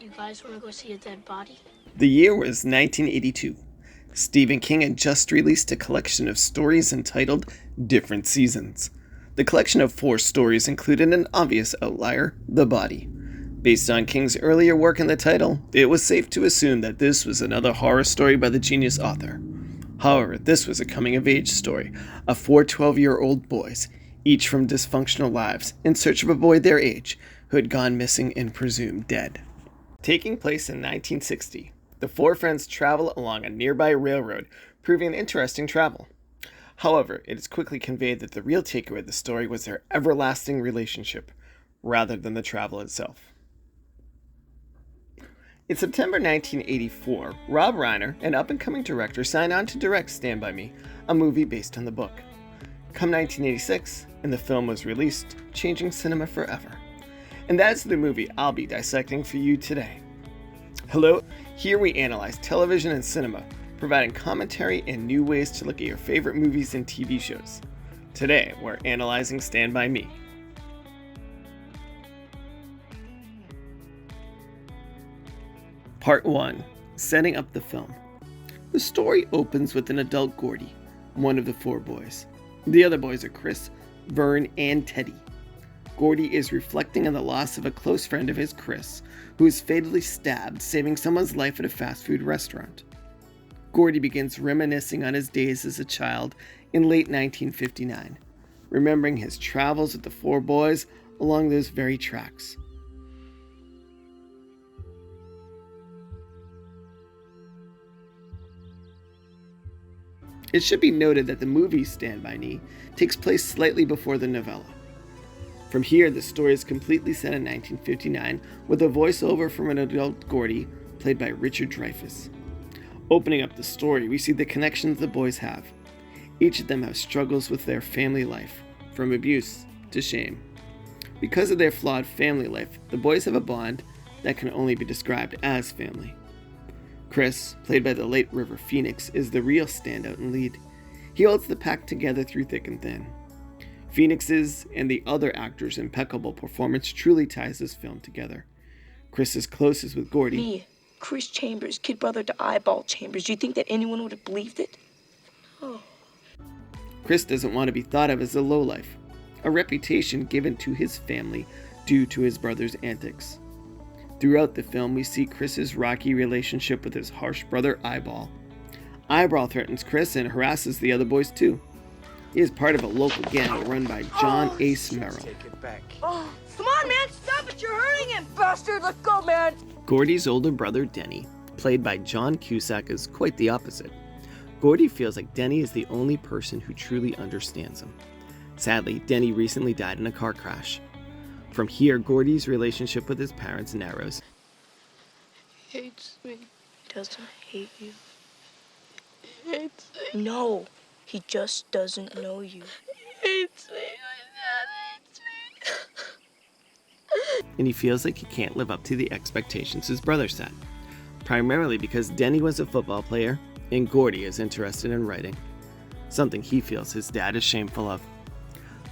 You guys want to go see a dead body? The year was 1982. Stephen King had just released a collection of stories entitled Different Seasons. The collection of 4 stories included an obvious outlier, The Body. Based on King's earlier work in the title, it was safe to assume that this was another horror story by the genius author. However, this was a coming-of-age story of 4 12-year-old boys, each from dysfunctional lives, in search of a boy their age who had gone missing and presumed dead. Taking place in 1960, the 4 friends travel along a nearby railroad, proving interesting travel. However, it is quickly conveyed that the real takeaway of the story was their everlasting relationship, rather than the travel itself. In September 1984, Rob Reiner, an up-and-coming director, signed on to direct Stand By Me, a movie based on the book. Come 1986, and the film was released, changing cinema forever. And that's the movie I'll be dissecting for you today. Hello, here we analyze television and cinema, providing commentary and new ways to look at your favorite movies and TV shows. Today, we're analyzing Stand By Me. Part 1. Setting up the film. The story opens with an adult Gordy, one of the 4 boys. The other boys are Chris, Vern, and Teddy. Gordy is reflecting on the loss of a close friend of his, Chris, who is fatally stabbed, saving someone's life at a fast food restaurant. Gordy begins reminiscing on his days as a child in late 1959, remembering his travels with the 4 boys along those very tracks. It should be noted that the movie Stand By Me takes place slightly before the novella. From here, the story is completely set in 1959 with a voiceover from an adult Gordy, played by Richard Dreyfuss. Opening up the story, we see the connections the boys have. Each of them have struggles with their family life, from abuse to shame. Because of their flawed family life, the boys have a bond that can only be described as family. Chris, played by the late River Phoenix, is the real standout and lead. He holds the pack together through thick and thin. Phoenix's and the other actors' impeccable performance truly ties this film together. Chris is closest with Gordy. Me, Chris Chambers, kid brother to Eyeball Chambers. Do you think that anyone would have believed it? Oh. Chris doesn't want to be thought of as a lowlife, a reputation given to his family due to his brother's antics. Throughout the film, we see Chris's rocky relationship with his harsh brother Eyeball. Eyeball threatens Chris and harasses the other boys too. He is part of a local gang run by John Ace Merrill. Oh, come on, man! Stop it! You're hurting him! Bastard, let's go, man! Gordy's older brother Denny, played by John Cusack, is quite the opposite. Gordy feels like Denny is the only person who truly understands him. Sadly, Denny recently died in a car crash. From here, Gordy's relationship with his parents narrows. He hates me. He doesn't hate you. He hates me. No, he just doesn't know you. He hates me. My dad hates me. And he feels like he can't live up to the expectations his brother set. Primarily because Denny was a football player and Gordy is interested in writing. Something he feels his dad is shameful of.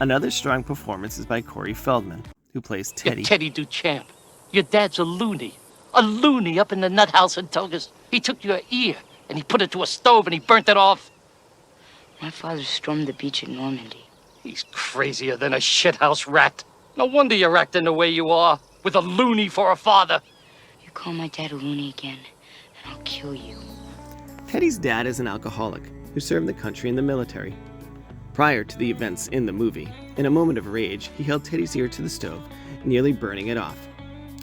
Another strong performance is by Corey Feldman, who plays Teddy. Yeah, Teddy Duchamp. Your dad's a loony up in the nut house in Togus. He took your ear and he put it to a stove and he burnt it off. My father stormed the beach in Normandy. He's crazier than a shithouse rat. No wonder you're acting the way you are, with a loony for a father. You call my dad a loony again, and I'll kill you. Teddy's dad is an alcoholic who served the country in the military. Prior to the events in the movie, in a moment of rage, he held Teddy's ear to the stove, nearly burning it off.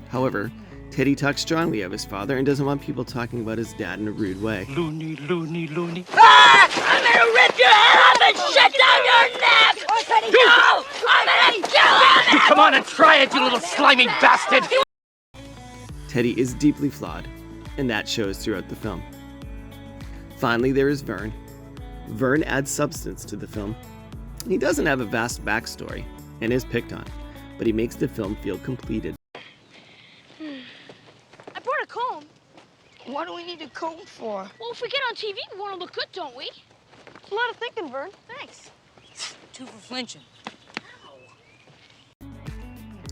However, Teddy talks strongly of his father and doesn't want people talking about his dad in a rude way. Loony, loony, loony. Ah! I'm gonna rip your head off and shit down your neck! Oh, Teddy, no! I'm gonna kill You come on and try it, you little slimy bastard! Teddy is deeply flawed, and that shows throughout the film. Finally, there is Vern. Vern adds substance to the film. He doesn't have a vast backstory, and is picked on, but he makes the film feel completed. I brought a comb. What do we need a comb for? Well, if we get on TV, we want to look good, don't we? It's a lot of thinking, Vern. Thanks. 2 for flinching.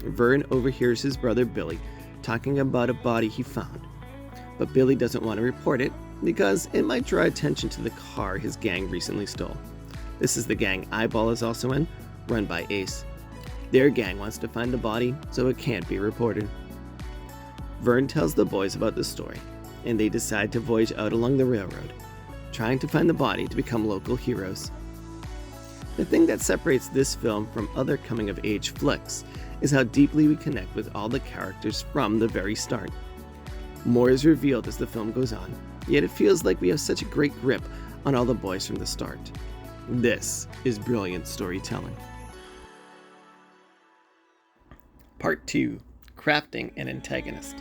Vern overhears his brother Billy talking about a body he found. But Billy doesn't want to report it because it might draw attention to the car his gang recently stole. This is the gang Eyeball is also in, run by Ace. Their gang wants to find the body, so it can't be reported. Vern tells the boys about the story, and they decide to voyage out along the railroad, trying to find the body to become local heroes. The thing that separates this film from other coming-of-age flicks is how deeply we connect with all the characters from the very start. More is revealed as the film goes on, yet it feels like we have such a great grip on all the boys from the start. This is brilliant storytelling. Part 2. Crafting an antagonist.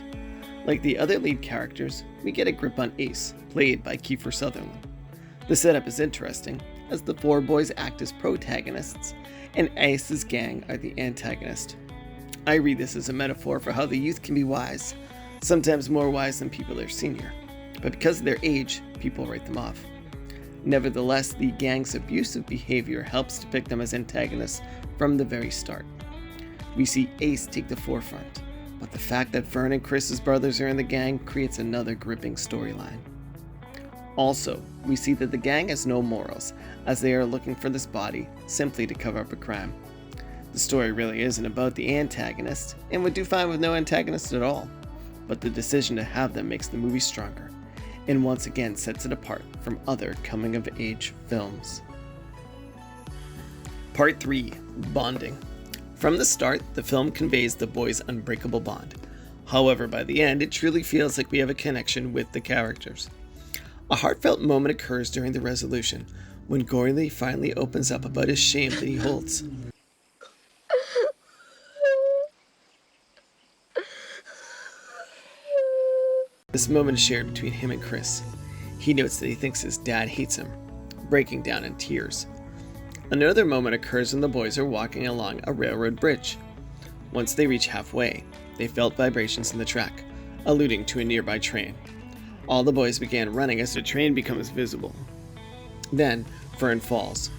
Like the other lead characters, we get a grip on Ace, played by Kiefer Sutherland. The setup is interesting, as the four boys act as protagonists, and Ace's gang are the antagonist. I read this as a metaphor for how the youth can be wise, sometimes more wise than people their senior, but because of their age, people write them off. Nevertheless, the gang's abusive behavior helps depict them as antagonists from the very start. We see Ace take the forefront, but the fact that Vern and Chris's brothers are in the gang creates another gripping storyline. Also, we see that the gang has no morals, as they are looking for this body simply to cover up a crime. The story really isn't about the antagonist, and would do fine with no antagonist at all, but the decision to have them makes the movie stronger, and once again sets it apart from other coming-of-age films. Part 3. Bonding. From the start, the film conveys the boys' unbreakable bond. However, by the end, it truly feels like we have a connection with the characters. A heartfelt moment occurs during the resolution, when Gordy finally opens up about his shame that he holds. This moment is shared between him and Chris. He notes that he thinks his dad hates him, breaking down in tears. Another moment occurs when the boys are walking along a railroad bridge. Once they reach halfway, they felt vibrations in the track, alluding to a nearby train. All the boys began running as the train becomes visible. Then, Vern falls.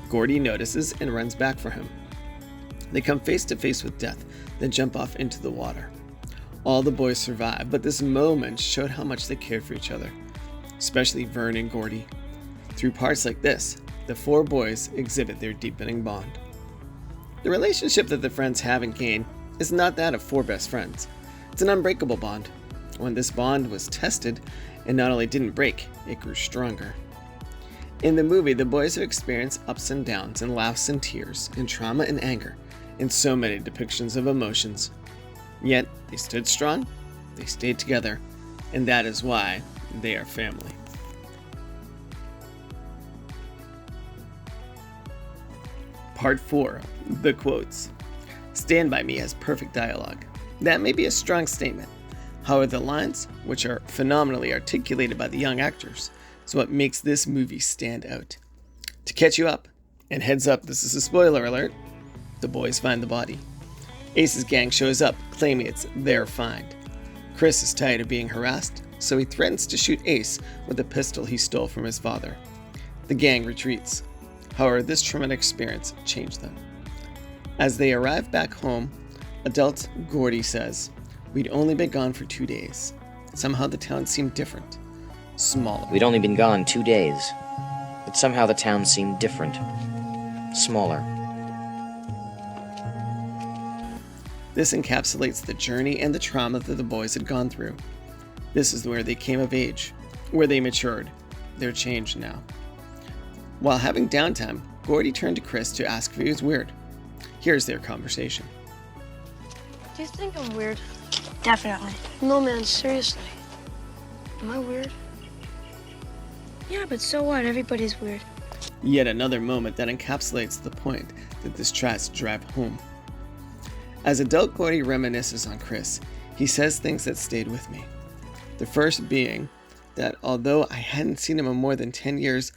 Gordy notices and runs back for him. They come face to face with death, then jump off into the water. All the boys survive, but this moment showed how much they cared for each other, especially Vern and Gordy. Through parts like this, the four boys exhibit their deepening bond. The relationship that the friends have and gain is not that of four best friends. It's an unbreakable bond. When this bond was tested, it not only didn't break, it grew stronger. In the movie, the boys have experienced ups and downs and laughs and tears and trauma and anger and so many depictions of emotions. Yet, they stood strong, they stayed together, and that is why they are family. Part 4. The quotes. Stand By Me has perfect dialogue. That may be a strong statement. However, the lines, which are phenomenally articulated by the young actors, is what makes this movie stand out. To catch you up, and heads up, this is a spoiler alert, the boys find the body. Ace's gang shows up, claiming it's their find. Chris is tired of being harassed, so he threatens to shoot Ace with a pistol he stole from his father. The gang retreats. However, this traumatic experience changed them. As they arrive back home, adult Gordy says, "We'd only been gone for 2 days. Somehow the town seemed different, smaller." We'd only been gone 2 days, but somehow the town seemed different, smaller. This encapsulates the journey and the trauma that the boys had gone through. This is where they came of age, where they matured. They're changed now. While having downtime, Gordy turned to Chris to ask if he was weird. Here's their conversation. Do you think I'm weird? Definitely. No, man, seriously. Am I weird? Yeah, but so what? Everybody's weird. Yet another moment that encapsulates the point that this tries to drive home. As adult Gordy reminisces on Chris, he says things that stayed with me. The first being that although I hadn't seen him in more than 10 years,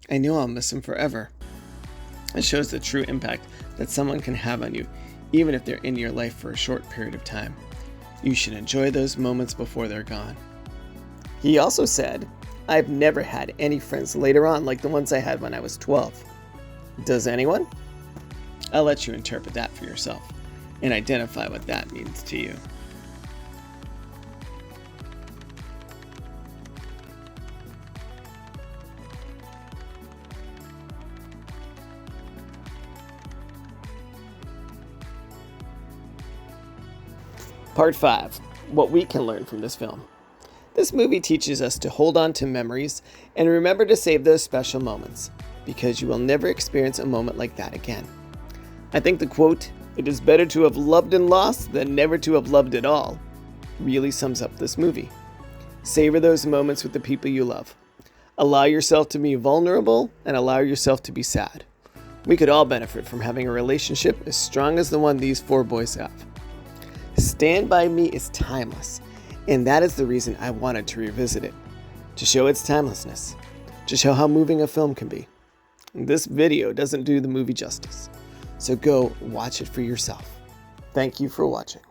I know I'll miss him forever. It shows the true impact that someone can have on you, even if they're in your life for a short period of time. You should enjoy those moments before they're gone. He also said, "I've never had any friends later on like the ones I had when I was 12. Does anyone? I'll let you interpret that for yourself and identify what that means to you. Part 5. What we can learn from this film. This movie teaches us to hold on to memories and remember to save those special moments, because you will never experience a moment like that again. I think the quote, "It is better to have loved and lost than never to have loved at all," really sums up this movie. Savor those moments with the people you love. Allow yourself to be vulnerable and allow yourself to be sad. We could all benefit from having a relationship as strong as the one these 4 boys have. Stand By Me is timeless, and that is the reason I wanted to revisit it, to show its timelessness, to show how moving a film can be. This video doesn't do the movie justice, so go watch it for yourself. Thank you for watching.